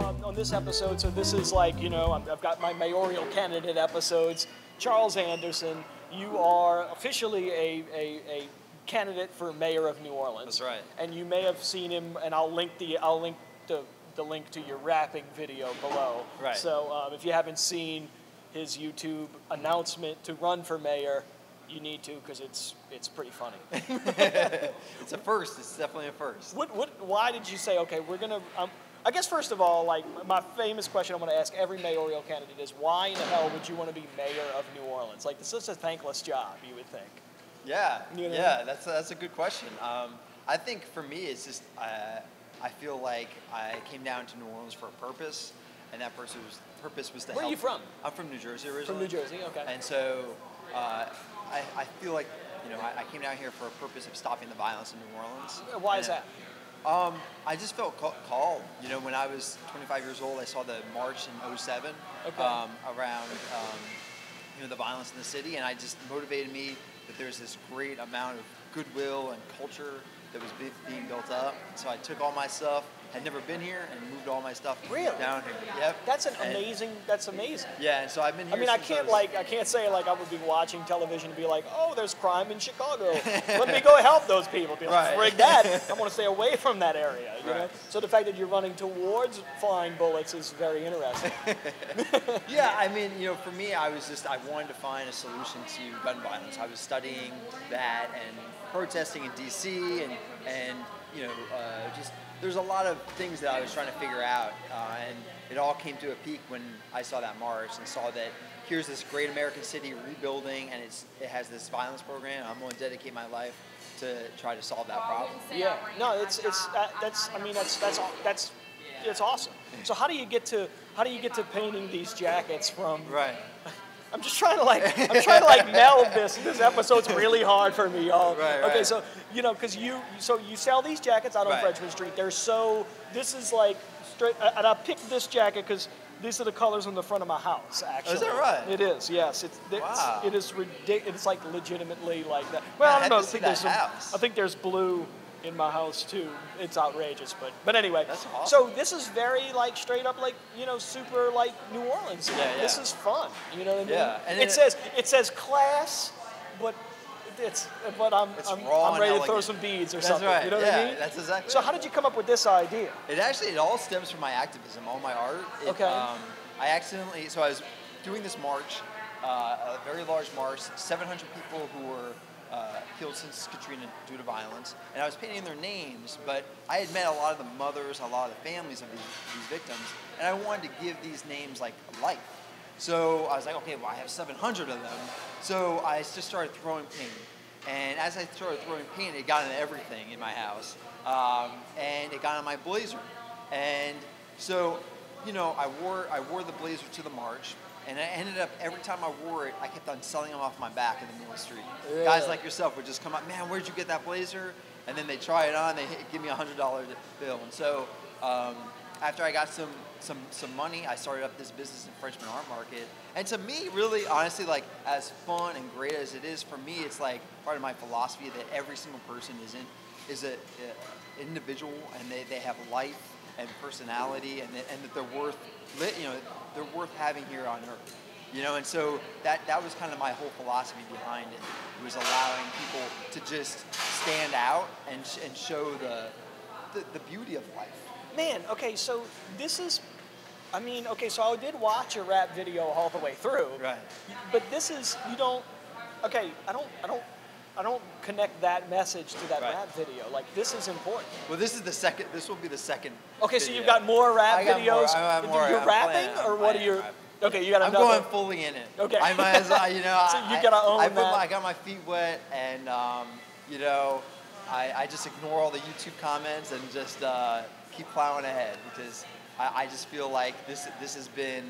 on this episode, so this is like, you know, I've got my mayoral candidate episodes. Charles Anderson, you are officially a candidate for mayor of New Orleans. That's right. And you may have seen him, and I'll link the link to your rapping video below. Right. So if you haven't seen his YouTube announcement to run for mayor, you need to, because it's pretty funny. It's a first. It's definitely a first. Why did you say, okay, we're gonna? I guess first of all, like my famous question I want to ask every mayoral candidate is, why in the hell would you want to be mayor of New Orleans? Like, this is a thankless job, you would think. Yeah, you know? Yeah, that's a good question. I think for me, it's just I feel like I came down to New Orleans for a purpose, and that purpose was to help. Where are you from? I'm from New Jersey originally. From New Jersey, okay. And so I feel like, you know, I came down here for a purpose of stopping the violence in New Orleans. Why is that? I just felt called. You know, when I was 25 years old, I saw the march in '07 around you know, the violence in the city, and it just motivated me that there's this great amount of goodwill and culture that was being built up. So I took all my stuff. Had never been here, and moved all my stuff down here. Yep. That's amazing. That's amazing. Yeah, and so I've been here. I mean, I can't say like I would be watching television and be like, oh, there's crime in Chicago. Let me go help those people. Be like, frig that. I want to stay away from that area. You know? So the fact that you're running towards flying bullets is very interesting. Yeah, I mean, you know, for me, I wanted to find a solution to gun violence. I was studying that and protesting in D.C. and you know, just. There's a lot of things that I was trying to figure out, and it all came to a peak when I saw that march and saw that here's this great American city rebuilding, and it has this violence program. I'm going to dedicate my life to try to solve that problem. Yeah, no, that's awesome. So how do you get to painting these jackets from? Right. I'm trying to meld this. This episode's really hard for me, y'all. Right. Okay, so you know, because you sell these jackets out on Frenchman Street. This is like straight, and I picked this jacket because these are the colors on the front of my house. Actually, is that right? It is. Yes, Wow. It is ridiculous. It's like legitimately like that. Well, I don't know. I think there's blue in my house too. It's outrageous, but anyway. That's awesome. So this is very like straight up like, you know, super like New Orleans. Yeah. This is fun. You know what I mean? Yeah. And it says class, but I'm ready to throw some beads or something. Right. You know what I mean? That's exactly. So how did you come up with this idea? It all stems from my activism, all my art. I was doing this march, a very large march, 700 people who were killed since Katrina due to violence, and I was painting their names, but I had met a lot of the mothers, a lot of the families of these victims, and I wanted to give these names like life. So I was like, okay, well, I have 700 of them, so I just started throwing paint, and as I started throwing paint, it got into everything in my house, and it got on my blazer, and so, you know, I wore the blazer to the march. And I ended up, every time I wore it, I kept on selling them off my back in the middle of the street. Yeah. Guys like yourself would just come up, man, where'd you get that blazer? And then they try it on, they give me a $100 bill. And so after I got some money, I started up this business in Frenchman Art Market. And to me, really, honestly, like, as fun and great as it is, for me, it's like part of my philosophy that every single person is an individual, and they have life and personality, and that they're worth, you know, they're worth having here on Earth, you know. And so that was kind of my whole philosophy behind it. It was allowing people to just stand out and show the beauty of life. Man, okay, so this is, I mean, okay, so I did watch your rap video all the way through. Right. But this is, you don't, okay, I don't connect that message to that rap video. Like, this is important. Well, this will be the second. Okay, so you've got more rap videos. You're rapping, or what are you? Okay, you got another. I'm going fully in it. Okay. I might as well, you know. So you gotta own that. I got my feet wet, and you know, I just ignore all the YouTube comments and just keep plowing ahead, because I just feel like this has been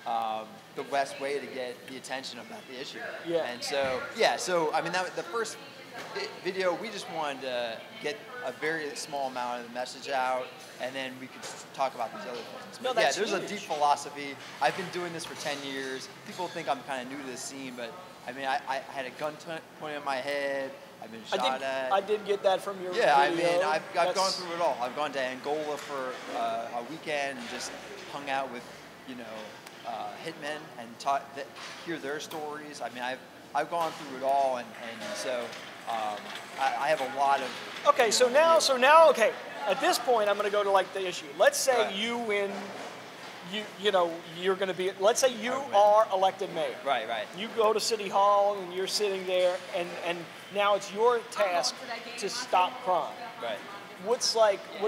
the best way to get the attention about the issue. Yeah. And so, so I mean, the first video, we just wanted to get a very small amount of the message out, and then we could talk about these other things. No, But that's there's huge. a deep philosophy. I've been doing this for 10 years. People think I'm kind of new to the scene, but I mean, I had a gun pointed at my head. I've been shot at. I did get that from your video. I mean, I've gone through it all. I've gone to Angola for a weekend and just hung out with, hitmen and hear their stories. I mean, I've gone through it all, and so I have a lot of. Okay, so now, okay. At this point, I'm going to go to like the issue. Let's say you win. You're going to be. Let's say you are elected mayor. Right. You go to City Hall and you're sitting there, and now it's your task to stop crime. Right. What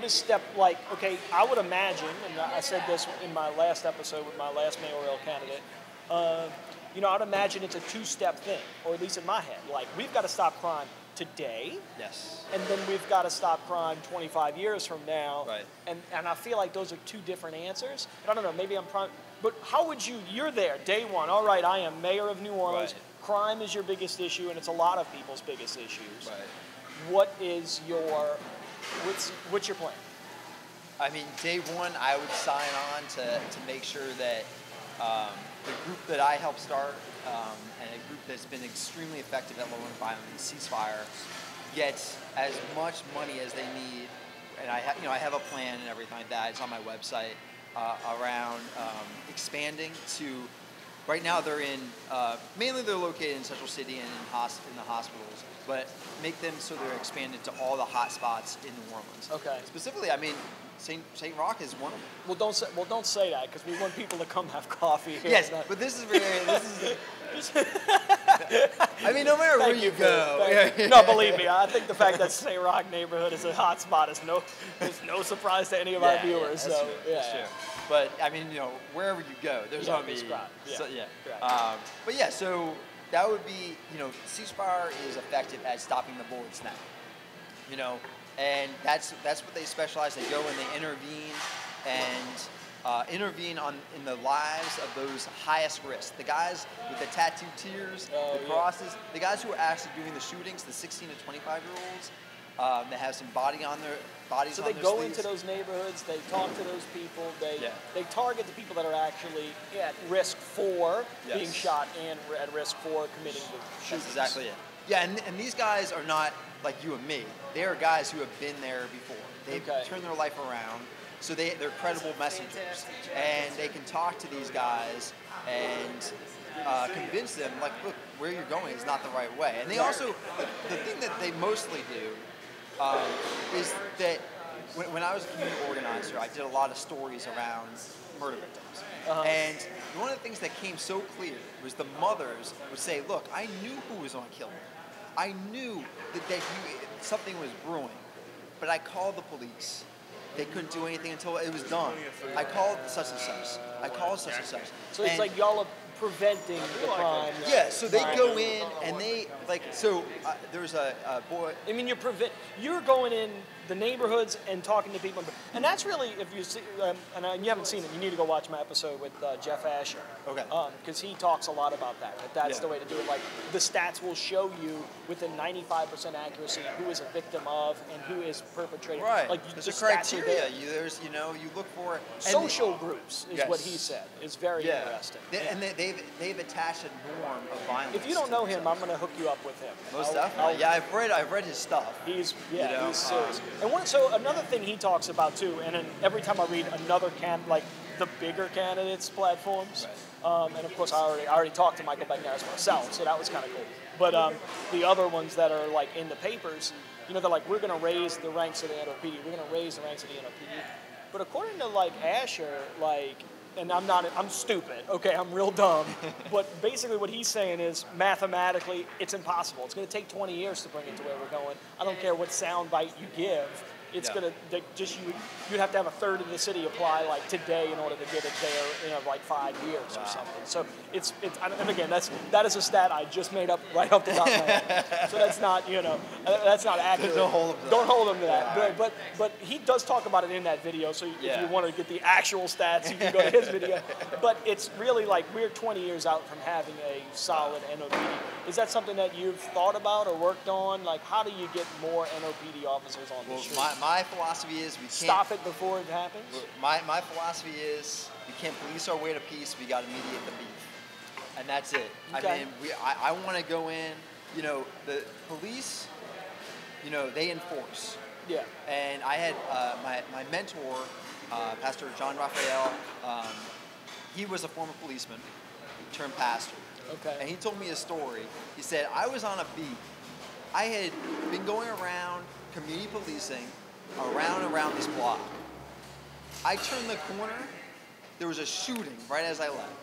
is step like? Okay, I would imagine, and I said this in my last episode with my last mayoral candidate. I'd imagine it's a two-step thing, or at least in my head. Like, we've got to stop crime today. Yes. And then we've got to stop crime 25 years from now. Right. And I feel like those are two different answers. And I don't know, maybe I'm but how would you're there, day one. All right, I am mayor of New Orleans. Right. Crime is your biggest issue, and it's a lot of people's biggest issues. Right. What's your plan? I mean, day one, I would sign on to make sure that the group that I helped start and a group that's been extremely effective at lowering violence, Ceasefire, gets as much money as they need. And I have a plan and everything like that. It's on my website around expanding to. Right now, they're mainly they're located in Central City and in the hospitals, but make them so they're expanded to all the hot spots in New Orleans. Okay. Specifically, I mean, St. Roch is one of them. Well, don't say that, because we want people to come have coffee here. Yes, but this is I mean, no matter where you go. No, believe me, I think the fact that St. Roch neighborhood is a hot spot is no surprise to any of our viewers. That's true. That's true. But I mean, wherever you go, there's going to be. But yeah, so that would be, Ceasefire is effective at stopping the bullet snap. And that's what they specialize. They go and they intervene in the lives of those highest risk. The guys with the tattooed tears, the crosses, the guys who are actually doing the shootings, the 16 to 25-year-olds, that have some bodies on their So they go into those neighborhoods, they talk to those people, they target the people that are actually at risk for being shot and at risk for committing the shootings. That's exactly it. Yeah, and these guys are not like you and me. They are guys who have been there before. They've turned their life around, so they're credible messengers. And they can talk to these guys and convince them, like, look, where you're going is not the right way. And they also, the thing that they mostly do is that when I was a community organizer, I did a lot of stories around murder victims. And one of the things that came so clear was the mothers would say, look, I knew who was going to kill me. I knew that something was brewing, but I called the police. They couldn't do anything until it was done. I called such and such. I called such and such. So it's like y'all are preventing the crime. Yeah, so they go in and there's a boy. I mean, you're going in the neighborhoods and talking to people. And that's really, if you see, and you haven't seen it, you need to go watch my episode with Jeff Asher. Okay. Because he talks a lot about that. That's the way to do it. Like, the stats will show you within 95% accuracy who is a victim of and who is perpetrating. Right. Like, there's a criteria. You look for social groups is what he said. Is very interesting. And they've attached a norm of violence. If you don't know him, I'm going to hook you up with him. Most definitely. I've read his stuff. He's serious. And so another thing he talks about too, and then every time I read another like the bigger candidates' platforms, and of course I already talked to Michael Bagnaris myself, so that was kind of cool. But the other ones that are like in the papers, they're like, we're going to raise the ranks of the NOPD. We're going to raise the ranks of the NOPD. But according to like Asher, and I'm stupid, okay, I'm real dumb, but basically what he's saying is mathematically it's impossible. It's going to take 20 years to bring it to where we're going. I don't care what soundbite you give. It's going to you'd have to have a third of the city apply like today in order to get it there in like 5 years or something. So it's and again that is a stat I just made up right off the top of my head. So that's not that's not accurate. Don't hold him to that. But he does talk about it in that video. So if you want to get the actual stats, you can go to his video. But it's really like we're 20 years out from having a solid NOPD. Is that something that you've thought about or worked on? Like, how do you get more NOPD officers on the street? My philosophy is we can't stop it before it happens. My philosophy is we can't police our way to peace. We got to mediate the beef, and that's it. Okay. I mean, I want to go in. The police you know, they enforce. Yeah. And I had my mentor, Pastor John Raphael. He was a former policeman, turned pastor. Okay. And he told me a story. He said, I was on a beat. I had been going around community policing around this block. I turned the corner, there was a shooting right as I left.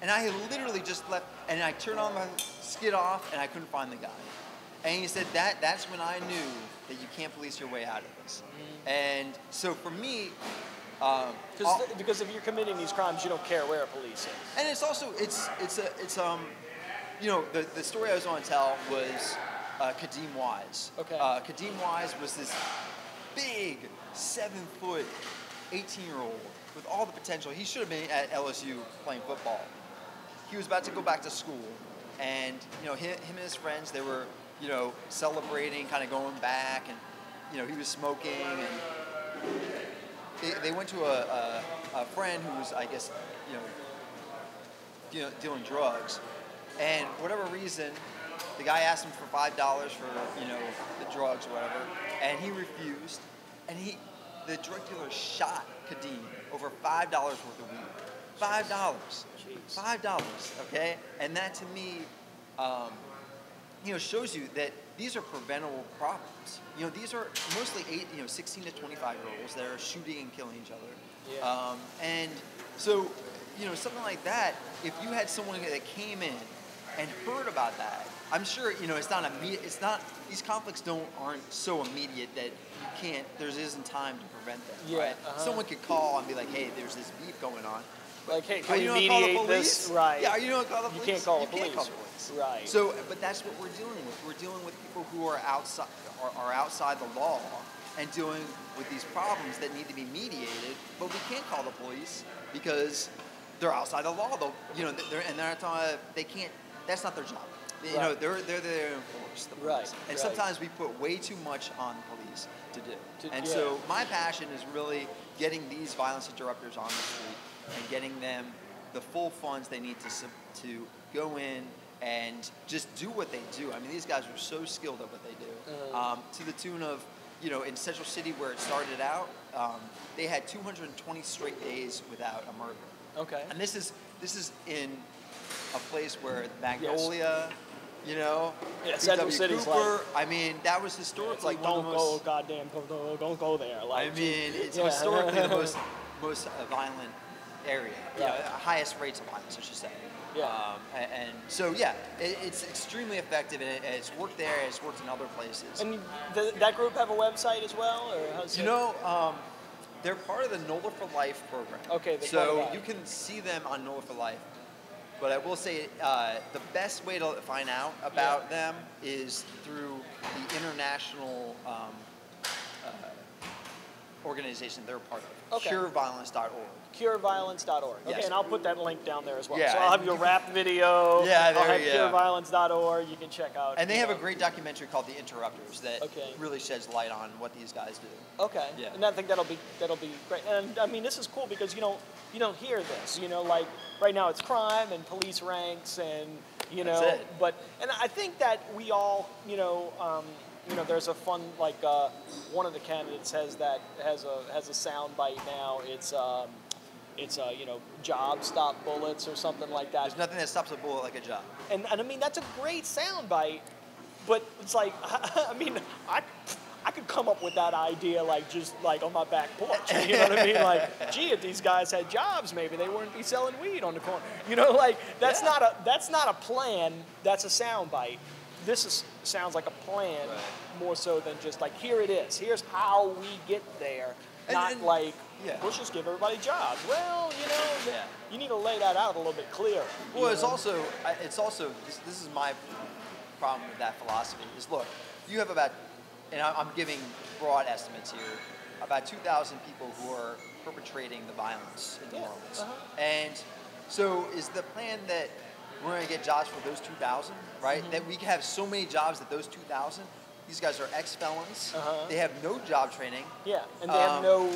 And I had literally just left, and I turned on my skid off, and I couldn't find the guy. And he said, that's when I knew that you can't police your way out of this. Mm-hmm. And so for me, because if you're committing these crimes, you don't care where a police is. And it's also, you know, the story I was going to tell was Kadeem Wise. Okay. Kadeem Wise was this big 7-foot 18-year-old with all the potential. He should have been at LSU playing football. He was about to go back to school, and you know, him and his friends, they were, you know, celebrating, kind of going back, and you know, he was smoking, and they went to a friend who was, I guess, dealing drugs, and for whatever reason, the guy asked him for $5 for, you know, the drugs or whatever, and he refused, and the drug dealer shot Kadeem over $5 worth of weed. $5. Jeez. $5, okay? And that to me, you know, shows you that these are preventable problems. You know, these are mostly 16 to 25-year-olds that are shooting and killing each other. Yeah. And so, you know, something like that, if you had someone that came in and heard about that, I'm sure, you know, it's not immediate. It's not, these conflicts aren't so immediate that there isn't time to prevent them, yeah, right? Someone could call and be like, hey, there's this beef going on. Like, hey, are can you we mediate this? Right. Yeah, are you going to call the police? You can't call the police. Right. So, but that's what we're dealing with. We're dealing with people who are outside the law and dealing with these problems that need to be mediated, but we can't call the police because they're outside the law. They can't, that's not their job. You know, they're there to enforce the police. Right. And sometimes we put way too much on the police to do. So my passion is really getting these violence interrupters on the street and getting them the full funds they need to go in and just do what they do. I mean, these guys are so skilled at what they do. To the tune of, you know, in Central City where it started out, they had 220 straight days without a murder. Okay. And this is in a place where Magnolia, you know, Central City's like, I mean, that was historically it's like, don't go there. Like, I mean, it's historically the most violent area, highest rates of violence, I should say. Yeah. And so, yeah, it's extremely effective, and it's worked there, it's worked in other places. And that group have a website as well, or how's they're part of the NOLA for Life program. Okay. So you can see them on NOLA for Life. But I will say the best way to find out about them is through the international organization they're part of, cureviolence.org. Cureviolence.org. Okay, yes. And I'll put that link down there as well. Yeah, so I'll have your rap video. Yeah, there I'll have you go. Cureviolence.org. You can check out. And they have a great documentary called The Interrupters that really sheds light on what these guys do. Okay. Yeah. And I think that'll be great. And I mean, this is cool because you don't hear this. You know, like right now it's crime and police ranks and That's it. And I think that we all there's a fun one of the candidates has a sound bite now. It's job stop bullets or something like that. There's nothing that stops a bullet like a job. And I mean that's a great sound bite, but it's like I mean I could come up with that idea just on my back porch. You know what I mean? Like, gee, if these guys had jobs, maybe they wouldn't be selling weed on the corner. You know, like that's not a plan. That's a sound bite. This sounds like a plan more so than just like here it is. Here's how we get there. Let's just give everybody jobs. Well, you need to lay that out a little bit clearer. Well, it's also this is my problem with that philosophy is look, you have about, and I'm giving broad estimates here, about 2,000 people who are perpetrating the violence in New Orleans. And so is the plan that we're going to get jobs for those 2,000, right? Mm-hmm. That we have so many jobs that those 2,000, these guys are ex-felons. They have no job training. Yeah, and they have no,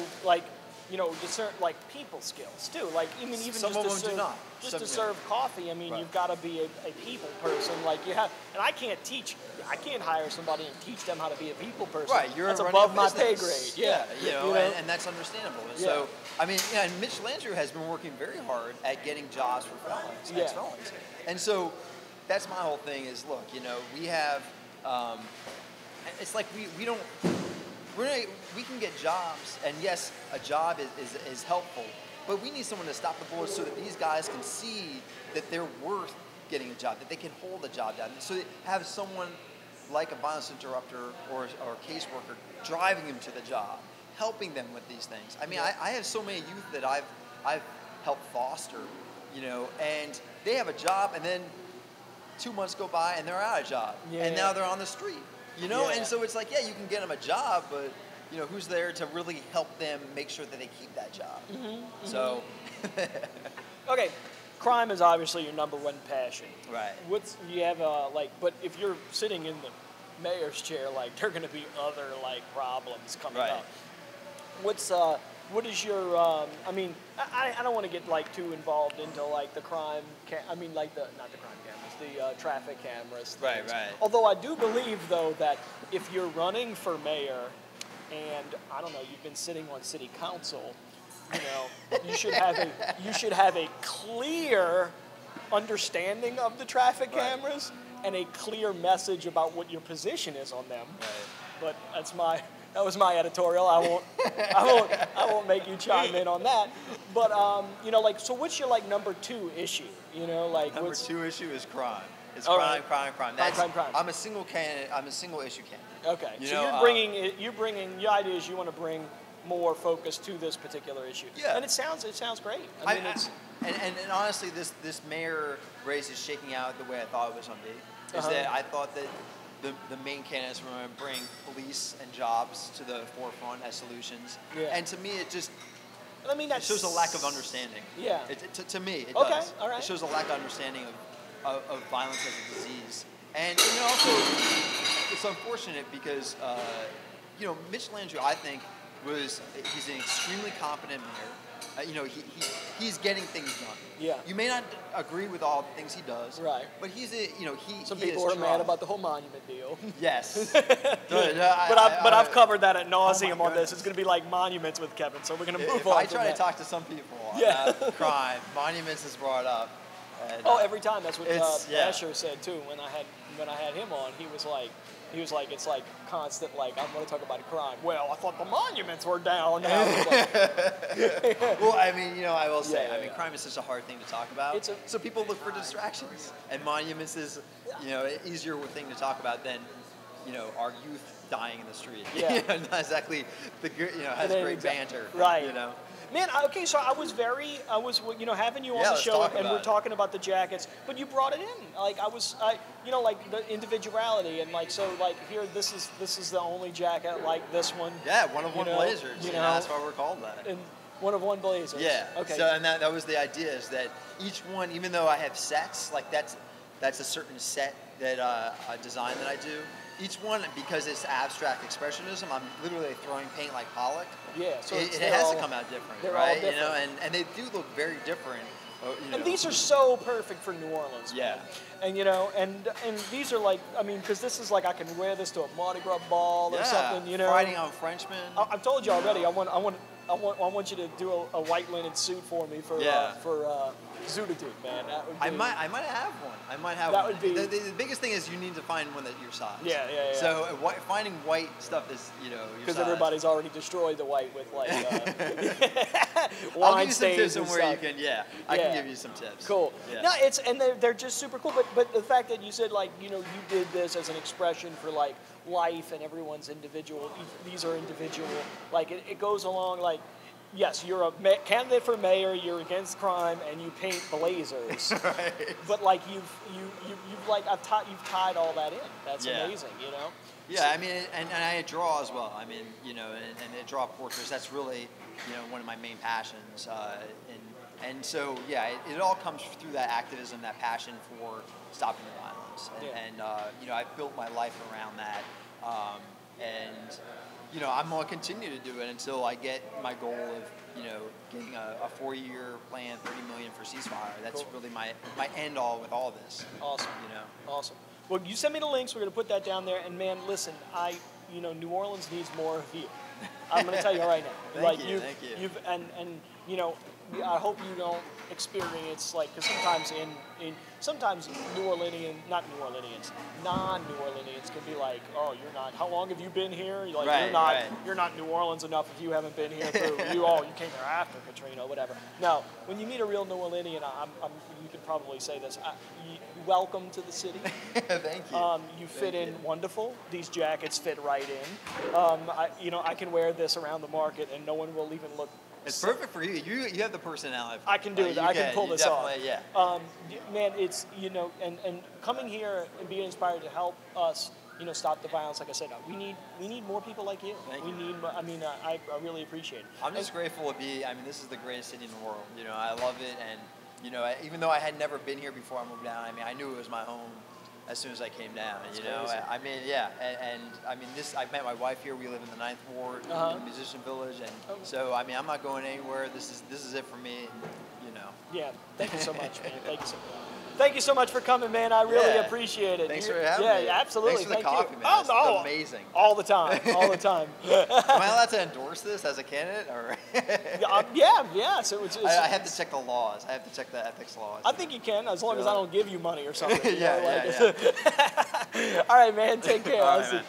discern like people skills too. Like even Some just of to them do serve, not. just Some, to yeah. serve coffee. I mean, Right. you've got to be a people person. Like you have, and I can't teach. I can't hire somebody and teach them how to be a people person. Right, you're that's running above a my pay business. grade. Yeah, And that's understandable. And Yeah. so, I mean, and Mitch Landrieu has been working very hard at getting jobs for felons, Yeah. ex-felons. And so, that's my whole thing is, look, we have, it's like we can get jobs, and yes, a job is helpful, but we need someone to stop the bullets so that these guys can see that they're worth getting a job, that they can hold a job down. So they have someone like a violence interrupter or a caseworker driving them to the job, helping them with these things. I mean, I have so many youth that I've helped foster, and they have a job, and then 2 months go by and they're out of job, and now they're on the street, Yeah. And so it's like, yeah, you can get them a job, but who's there to really help them make sure that they keep that job? So, Okay, crime is obviously your number one passion. right. You have but if you're sitting in the mayor's chair, like there are going to be other problems coming Right. up. What is your? I mean, I don't want to get too involved into the crime. I mean, not the crime cameras, the traffic cameras. Right, things. right. Although I do believe though that if you're running for mayor, and I don't know, you've been sitting on city council, you should have a clear understanding of the traffic Right. cameras and a clear message about what your position is on them. Right. But that was my editorial. I won't make you chime in on that. But so what's your number two issue? Number two issue is crime. It's All crime, right. crime. Crime. I'm a single candidate. I'm a single issue candidate. Okay. You So know, you're bringing your idea is you want to bring more focus to this particular issue. Yeah. And it sounds great. I mean, it's and honestly, this mayor race is shaking out the way I thought it was going to be. Is Uh-huh. that I thought that the main candidates were going to bring police and jobs to the forefront as solutions. Yeah. And to me, it that shows a lack of understanding. Yeah. To me, it Okay, does. all right. It shows a lack of understanding of violence as a disease. And also, it's unfortunate because, Mitch Landrieu, I think, he's an extremely competent mayor. He's getting things done. Yeah. You may not agree with all the things he does. Right. But some he people is are mad trying. about the whole monument deal. Yes. But I've covered that at nauseum my on this. goodness. It's going to be like monuments with Kevin, so we're going to move If on. I from try to that. talk to some people Yeah. about crime, monuments is brought up. And, Every time. That's what yeah. Asher said too. When I had him on, he was like, it's like constant. Like I'm going to talk about crime. Well, I thought the monuments were down. Now Well, I mean, I will say, Yeah, yeah. crime is such a hard thing to talk about. So people look for distractions, and monuments is, an easier thing to talk about than, our youth dying in the street. Yeah. Not exactly has great banter. Right. Man, okay, so I was having you on the let's show, talk and about we're it. talking about the jackets, but you brought it in. Like the individuality, and here, this is the only jacket like this one. Yeah, one of one blazers. That's why we're called that. And one of one blazers. Yeah. Okay. So and that was the idea, is that each one, even though I have sets, that's a certain set that a design that I do. Each one, because it's abstract expressionism, I'm literally throwing paint like Pollock. Yeah. So it has to come out different, they're right? all different. And they do look very different. And these are so perfect for New Orleans. Yeah. Man. And and these are because this is I can wear this to a Mardi Gras ball or something. Fighting on Frenchmen. I've told you already. I want you to do a white linen suit for me for Zootitude, man. That would be, I might have one. That would be- the biggest thing is you need to find one that your size. Yeah. So finding white stuff is your because size. everybody's already destroyed the white with I'll wine give you some tips stains on and where you stuff. can. I can give you some tips. Cool. Yeah. No, they're just super cool. But the fact that you said you did this as an expression for life and everyone's individual. These are individual. It goes along yes, you're a candidate for mayor. You're against crime, and you paint blazers. Right. But you've tied all that in. That's amazing. Yeah, I mean, and I draw as well. I mean, and I draw portraits. That's really, one of my main passions. And so, it all comes through that activism, that passion for stopping the violence. And I've built my life around that. And you know, I'm going to continue to do it until I get my goal of, you know, getting a 4-year plan, $30 million for ceasefire. That's really my end all with all this. Awesome. You know. Awesome. Well, you send me the links. We're going to put that down there. And man, listen, you know, New Orleans needs more of you. I'm going to tell you right now. Thank you. And you know, I hope you don't experience because sometimes non-New Orleanians can be like, oh, you're not. How long have you been here? You're not New Orleans enough if you haven't been here through you came here after Katrina, whatever. No, when you meet a real New Orleanian, you could probably say this. Welcome to the city. Thank you. You fit in wonderful. These jackets fit right in. I can wear this around the market and no one will even look. It's perfect for you. You have the personality. I can do it. I can pull this off. Yeah. Man, it's and coming here and being inspired to help us, stop the violence. Like I said, we need more people like you. Thank you. I really appreciate it. I'm just grateful to be. I mean, this is the greatest city in the world. I love it, and even though I had never been here before I moved down, I mean, I knew it was my home as soon as I came down. Crazy. I mean, yeah, and I mean, I met my wife here. We live in the 9th Ward, in the Musician Village, and so I mean, I'm not going anywhere. This is it for me. Yeah, thank you so much, man. Thank you so much. Thank you so much for coming, man. I really appreciate it. Thanks for having me. Yeah, absolutely. Thanks for the coffee, man. Oh, this is amazing. All the time. All the time. Am I allowed to endorse this as a candidate? Or yeah. So I have to check the laws. I have to check the ethics laws. I think you can, as long as I don't give you money or something. Yeah. All right, man. Take care. All right, man.